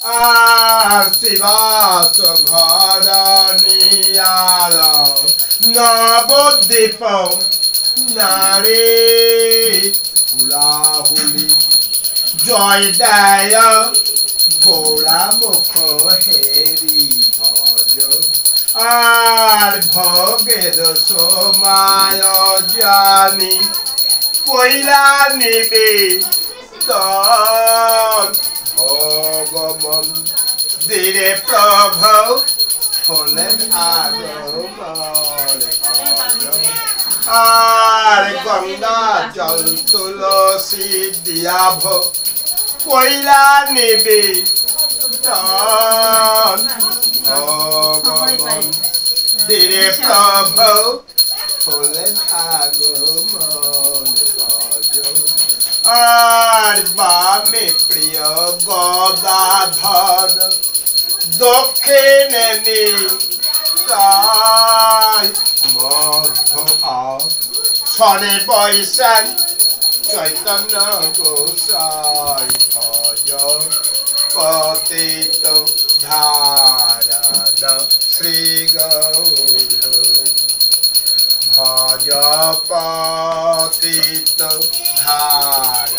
আর শিবাস ঘরনিয়ার নবদ্বীপ নারী হুলাহুলি জয় দেয় গোড়া মুখ হেরি ভজ আর ভগের সময় জানি কইলা নিবে ভগবান ধীরে প্রভু হলেন আগমন আর গঙ্গা জল তুলসী দিয়াভ কইলা নিবে ভগবান ধীরে প্রভু হলেন আগমন আর বামে প্রিয় গদাধর দক্ষিণে নিতাই মধ্য ছনে বৈশাখ চৈতন্য গোসাই ভজ পতিত ধারণ শ্রী গৌর ভজ পতিত ধারণ